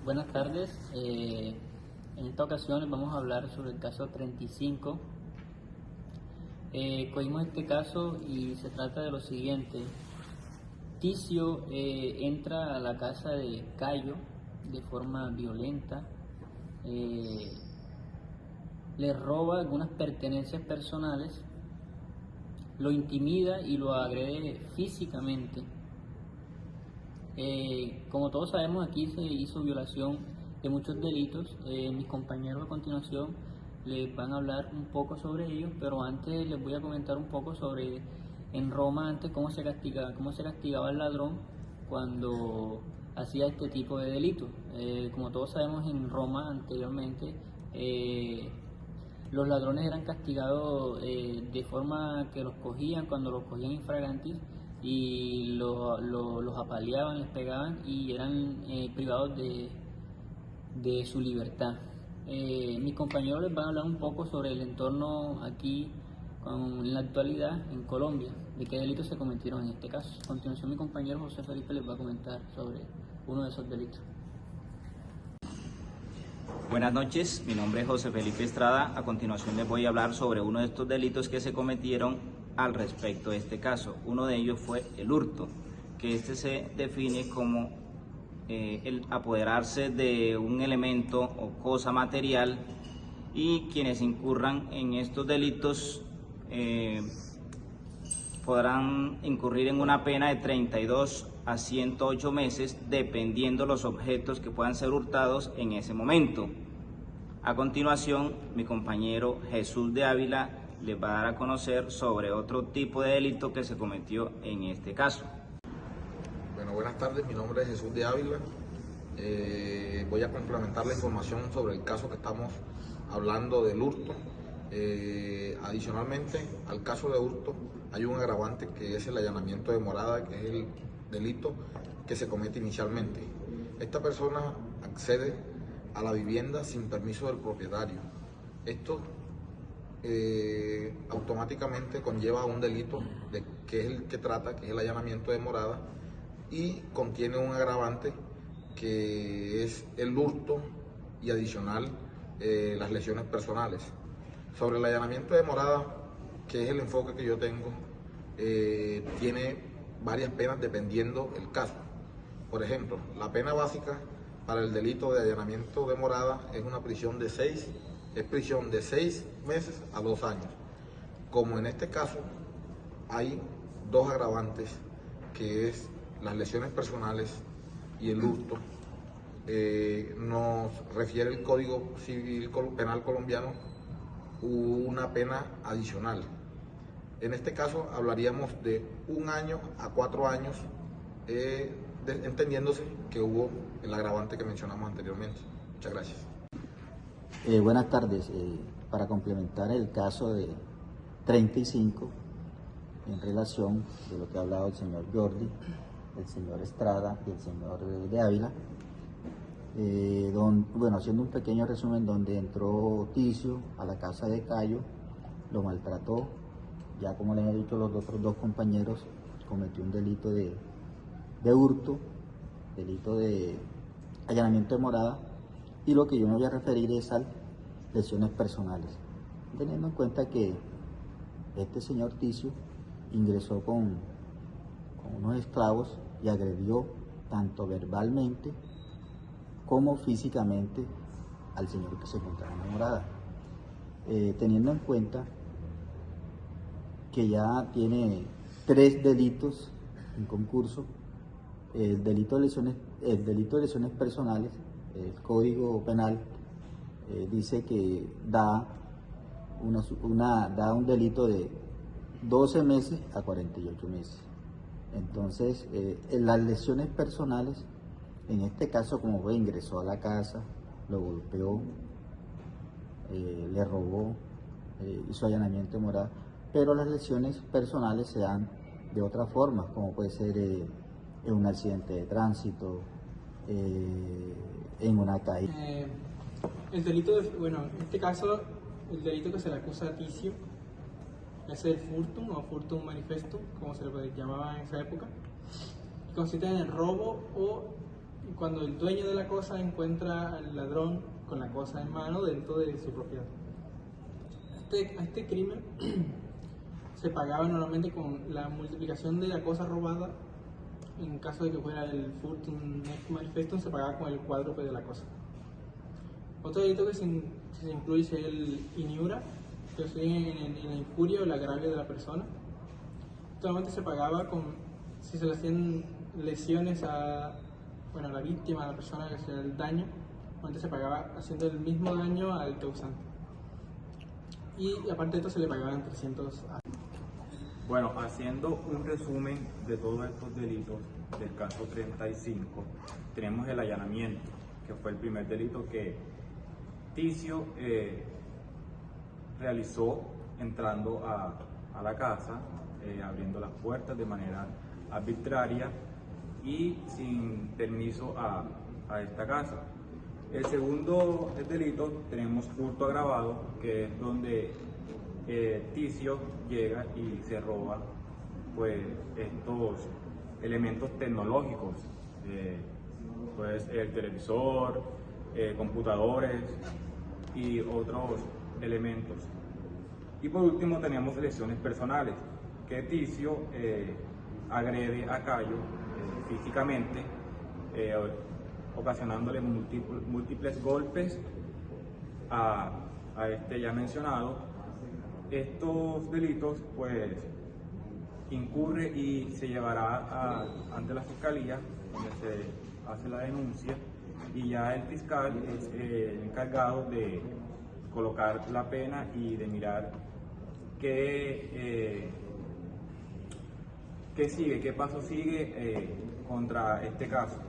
Buenas tardes. En esta ocasión les vamos a hablar sobre el caso 35. Cogimos este caso y se trata de lo siguiente. Ticio entra a la casa de Cayo de forma violenta, le roba algunas pertenencias personales, lo intimida y lo agrede físicamente. Como todos sabemos, aquí se hizo violación de muchos delitos. Mis compañeros a continuación les van a hablar un poco sobre ellos, pero antes les voy a comentar un poco sobre en Roma antes cómo se castigaba al ladrón cuando hacía este tipo de delitos. Como todos sabemos, en Roma anteriormente los ladrones eran castigados de forma que los cogían cuando los cogían infragantis y los apaleaban, les pegaban y eran privados de su libertad. Mis compañeros les van a hablar un poco sobre el entorno aquí en la actualidad en Colombia, de qué delitos se cometieron en este caso. A continuación mi compañero José Felipe les va a comentar sobre uno de esos delitos. Buenas noches, mi nombre es José Felipe Estrada. A continuación les voy a hablar sobre uno de estos delitos que se cometieron al respecto de este caso. Uno de ellos fue el hurto, que este se define como el apoderarse de un elemento o cosa material, y quienes incurran en estos delitos podrán incurrir en una pena de 32 a 108 meses, dependiendo los objetos que puedan ser hurtados en ese momento. A continuación, mi compañero Jesús de Ávila les va a dar a conocer sobre otro tipo de delito que se cometió en este caso. Bueno, buenas tardes, mi nombre es Jesús de Ávila. Voy a complementar la información sobre el caso que estamos hablando del hurto. Adicionalmente al caso de hurto hay un agravante que es el allanamiento de morada, que es el delito que se comete inicialmente. Esta persona accede a la vivienda sin permiso del propietario. Esto automáticamente conlleva un delito que es el que trata, que es el allanamiento de morada, y contiene un agravante que es el hurto y adicional las lesiones personales. Sobre el allanamiento de morada, que es el enfoque que yo tengo, tiene varias penas dependiendo el caso. Por ejemplo, la pena básica para el delito de allanamiento de morada es una prisión de 6 meses a 2 años. Como en este caso hay dos agravantes, que es las lesiones personales y el hurto, nos refiere el Código Civil Penal colombiano una pena adicional. En este caso hablaríamos de 1 año a 4 años, entendiéndose que hubo el agravante que mencionamos anteriormente. Muchas gracias. Buenas tardes. Para complementar el caso de 35, en relación de lo que ha hablado el señor Jordi, el señor Estrada y el señor de Ávila, haciendo un pequeño resumen, donde entró Ticio a la casa de Cayo, lo maltrató, ya como les he dicho los otros dos compañeros, cometió un delito de hurto, delito de allanamiento de morada, y lo que yo me voy a referir es a lesiones personales, teniendo en cuenta que este señor Ticio ingresó con unos esclavos y agredió tanto verbalmente como físicamente al señor que se encontraba en la morada. Teniendo en cuenta que ya tiene 3 delitos en concurso, el delito de lesiones personales, el Código Penal dice que da un delito de 12 meses a 48 meses. Entonces, en las lesiones personales, en este caso, como fue, ingresó a la casa, lo golpeó, le robó, hizo allanamiento de morada, pero las lesiones personales se dan de otra forma, como puede ser en un accidente de tránsito, en una caída. El delito, en este caso, el delito que se le acusa a Ticio es el furtum o furtum manifestum, como se le llamaba en esa época. Consiste en el robo o cuando el dueño de la cosa encuentra al ladrón con la cosa en mano dentro de su propiedad. A este crimen se pagaba normalmente con la multiplicación de la cosa robada. En caso de que fuera el furtum nec manifestum, se pagaba con el cuádruple de la cosa. Otro delito que se incluye es el iniura, que es en la injuria o el agravio de la persona. Normalmente se pagaba si se le hacían lesiones a la víctima, a la persona que hacía el daño, normalmente se pagaba haciendo el mismo daño al causante. Y aparte de esto se le pagaban 300 años. Bueno, haciendo un resumen de todos estos delitos del caso 35, tenemos el allanamiento, que fue el primer delito que Ticio realizó entrando a la casa, abriendo las puertas de manera arbitraria y sin permiso a esta casa. El segundo delito tenemos hurto agravado, que es donde Ticio llega y se roba pues estos elementos tecnológicos, pues el televisor, computadores y otros elementos. Y por último tenemos lesiones personales, que Ticio agrede a Cayo físicamente, ocasionándole múltiples golpes a este ya mencionado. Estos delitos pues incurre y se llevará ante la fiscalía, donde se hace la denuncia, y ya el fiscal es encargado de colocar la pena y de mirar qué sigue, qué paso sigue contra este caso.